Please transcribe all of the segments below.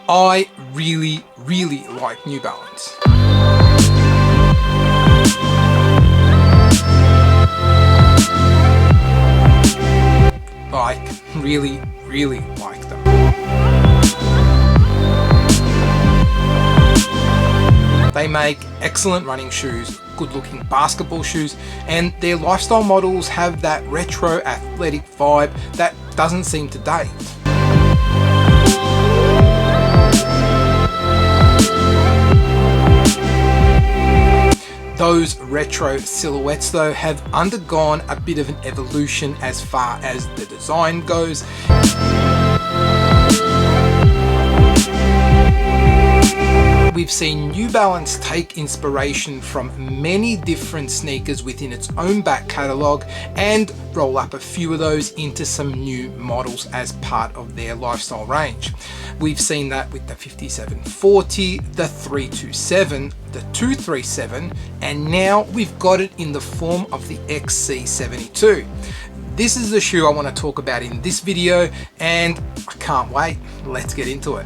I really like New Balance. Like, really like them. They make excellent running shoes, good looking basketball shoes, and their lifestyle models have that retro athletic vibe that doesn't seem to date. Those retro silhouettes though have undergone a bit of an evolution as far as the design goes. We've seen New Balance take inspiration from many different sneakers within its own back catalogue and roll up a few of those into some new models as part of their lifestyle range. We've seen that with the 5740, the 327, the 237, and now we've got it in the form of the XC-72. This is the shoe I want to talk about in this video, and I can't wait. Let's get into it.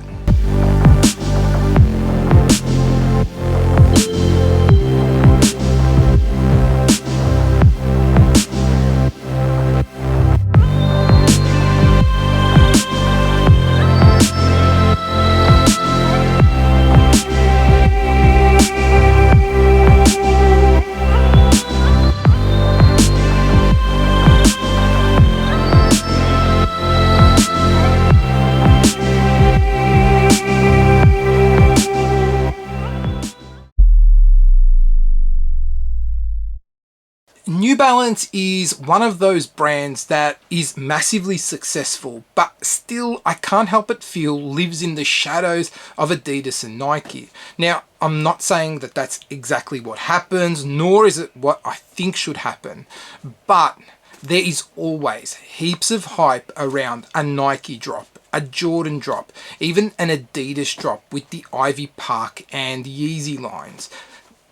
New Balance is one of those brands that is massively successful, but still I can't help but feel lives in the shadows of Adidas and Nike. Now, I'm not saying that that's exactly what happens, nor is it what I think should happen, but there is always heaps of hype around a Nike drop, a Jordan drop, even an Adidas drop with the Ivy Park and Yeezy lines.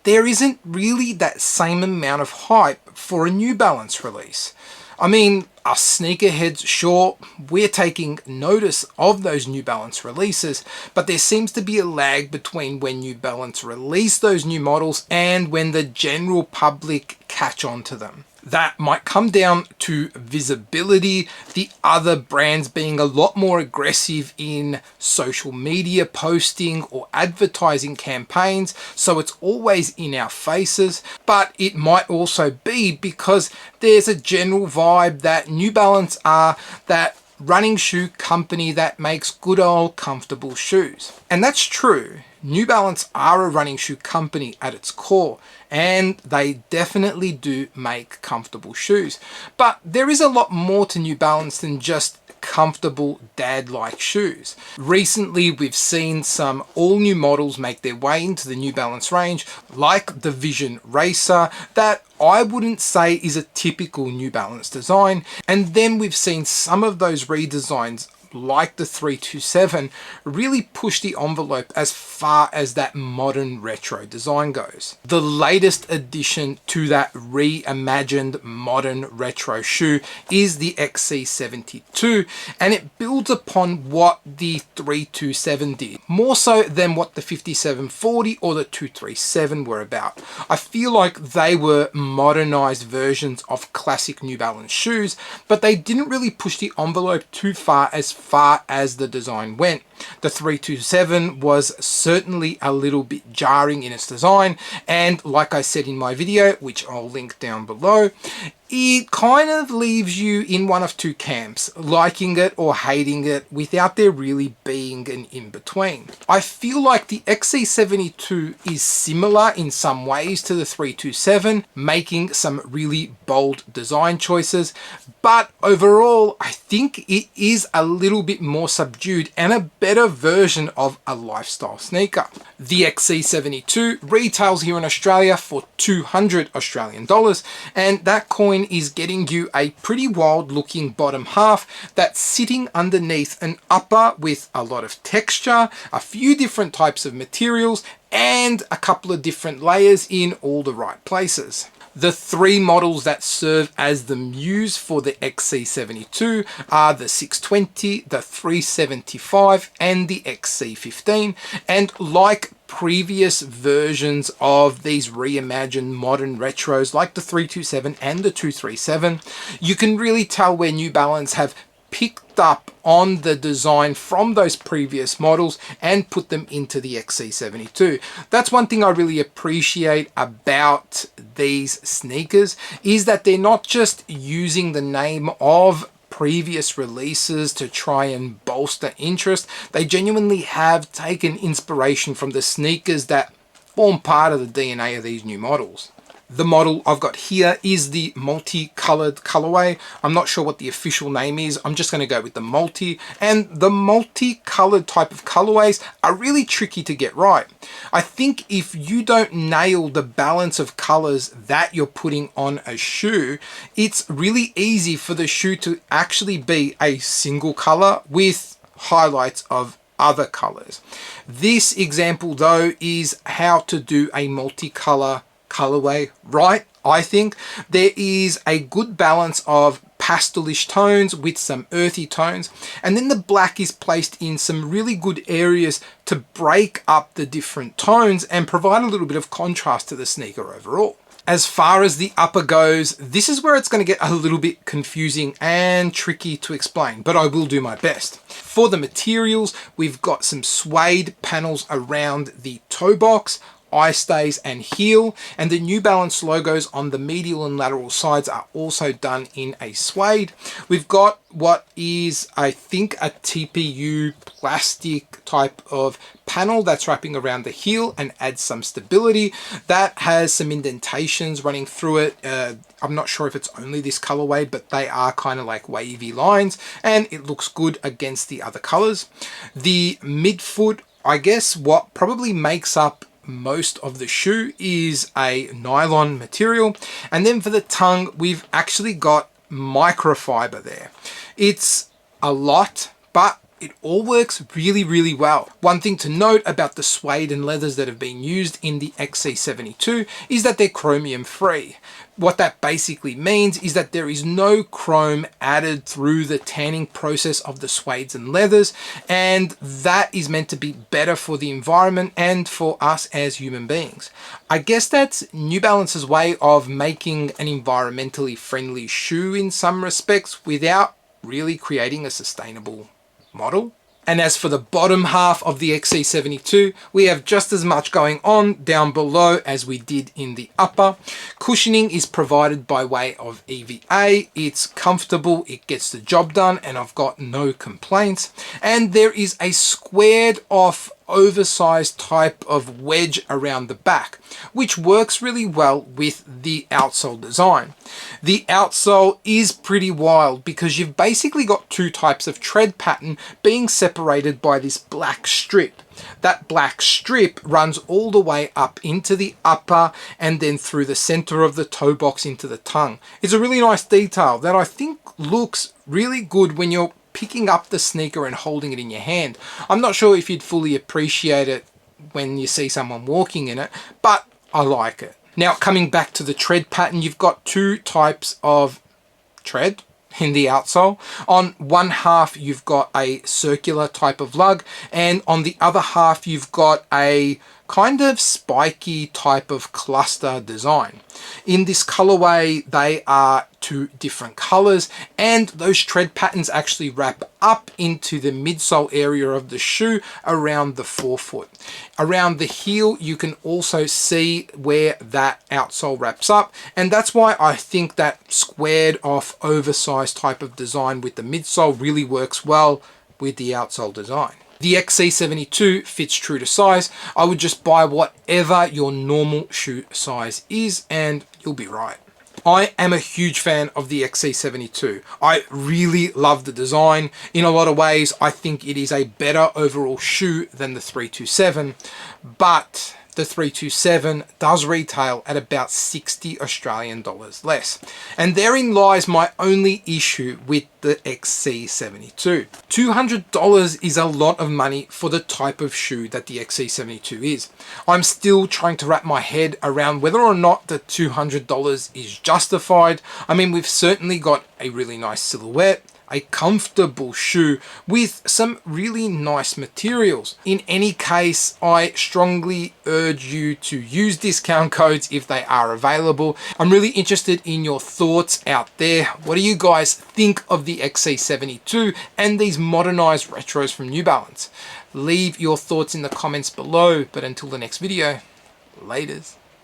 There isn't really that same amount of hype for a New Balance release. I mean, us sneakerheads, sure, we're taking notice of those New Balance releases, but there seems to be a lag between when New Balance release those new models and when the general public catch on to them. That might come down to visibility, the other brands being a lot more aggressive in social media posting or advertising campaigns, so it's always in our faces. But it might also be because there's a general vibe that New Balance are that running shoe company that makes good old comfortable shoes. And that's true. New Balance are a running shoe company at its core, and they definitely do make comfortable shoes. But there is a lot more to New Balance than just comfortable dad-like shoes. Recently, we've seen some all-new models make their way into the New Balance range, like the Vision Racer, that I wouldn't say is a typical New Balance design. And then we've seen some of those redesigns, like the 327, really push the envelope as far as that modern retro design goes. The latest addition to that reimagined modern retro shoe is the XC-72, and it builds upon what the 327 did, more so than what the 5740 or the 237 were about. I feel like they were modernized versions of classic New Balance shoes, but they didn't really push the envelope too far as the design went. The 327 was certainly a little bit jarring in its design, and like I said in my video, which I'll link down below, it kind of leaves you in one of two camps, liking it or hating it, without there really being an in-between. I feel like the XC-72 is similar in some ways to the 327, making some really bold design choices, but overall I think it is a little bit more subdued and a better version of a lifestyle sneaker. The XC-72 retails here in Australia for 200 Australian dollars, and that coin is getting you a pretty wild looking bottom half that's sitting underneath an upper with a lot of texture, a few different types of materials, and a couple of different layers in all the right places. The three models that serve as the muse for the XC-72 are the 620, the 375, and the XC-15. And like previous versions of these reimagined modern retros like the 327 and the 237, you can really tell where New Balance have picked up on the design from those previous models and put them into the XC-72. That's one thing I really appreciate about these sneakers, is that they're not just using the name of previous releases to try and bolster interest. They genuinely have taken inspiration from the sneakers that form part of the DNA of these new models. The model I've got here is the multicolored colorway. I'm not sure what the official name is. I'm just going to go with the multi. And the multicolored type of colorways are really tricky to get right. I think if you don't nail the balance of colors that you're putting on a shoe, it's really easy for the shoe to actually be a single color with highlights of other colors. This example though is how to do a multicolor colorway right. I think there is a good balance of pastelish tones with some earthy tones, and then the black is placed in some really good areas to break up the different tones and provide a little bit of contrast to the sneaker overall. As far as the upper goes, this is where it's going to get a little bit confusing and tricky to explain, but I will do my best. For the materials, we've got some suede panels around the toe box, eye stays and heel, and the New Balance logos on the medial and lateral sides are also done in a suede. We've got what is, I think, a TPU plastic type of panel that's wrapping around the heel and adds some stability. That has some indentations running through it. I'm not sure if it's only this colorway, but they are kind of like wavy lines, and it looks good against the other colors. The midfoot, I guess what probably makes up most of the shoe, is a nylon material, and then for the tongue we've actually got microfiber there. It's a lot, but it all works really well. One thing to note about the suede and leathers that have been used in the XC-72 is that they're chromium free. What that basically means is that there is no chrome added through the tanning process of the suedes and leathers, and that is meant to be better for the environment and for us as human beings. I guess that's New Balance's way of making an environmentally friendly shoe in some respects without really creating a sustainable model. And as for the bottom half of the XC-72, we have just as much going on down below as we did in the upper. Cushioning is provided by way of EVA. It's comfortable, it gets the job done, and I've got no complaints. And there is a squared off oversized type of wedge around the back, which works really well with the outsole design. The outsole is pretty wild because you've basically got two types of tread pattern being separated by this black strip. That black strip runs all the way up into the upper and then through the center of the toe box into the tongue. It's a really nice detail that I think looks really good when you're picking up the sneaker and holding it in your hand. I'm not sure if you'd fully appreciate it when you see someone walking in it, but I like it. Now, coming back to the tread pattern, you've got two types of tread in the outsole. On one half, you've got a circular type of lug, and on the other half, you've got a kind of spiky type of cluster design. In this colorway, they are two different colors, and those tread patterns actually wrap up into the midsole area of the shoe around the forefoot. Around the heel, you can also see where that outsole wraps up, and that's why I think that squared off oversized type of design with the midsole really works well with the outsole design. The XC-72 fits true to size. I would just buy whatever your normal shoe size is and you'll be right. I am a huge fan of the XC-72. I really love the design. In a lot of ways, I think it is a better overall shoe than the 327. But the 327 does retail at about 60 Australian dollars less. And therein lies my only issue with the XC-72. $200 is a lot of money for the type of shoe that the XC-72 is. I'm still trying to wrap my head around whether or not the $200 is justified. I mean, we've certainly got a really nice silhouette, a comfortable shoe with some really nice materials. In any case, I strongly urge you to use discount codes if they are available. I'm really interested in your thoughts out there. What do you guys think of the XC-72 and these modernized retros from New Balance? Leave your thoughts in the comments below, but until the next video, laters.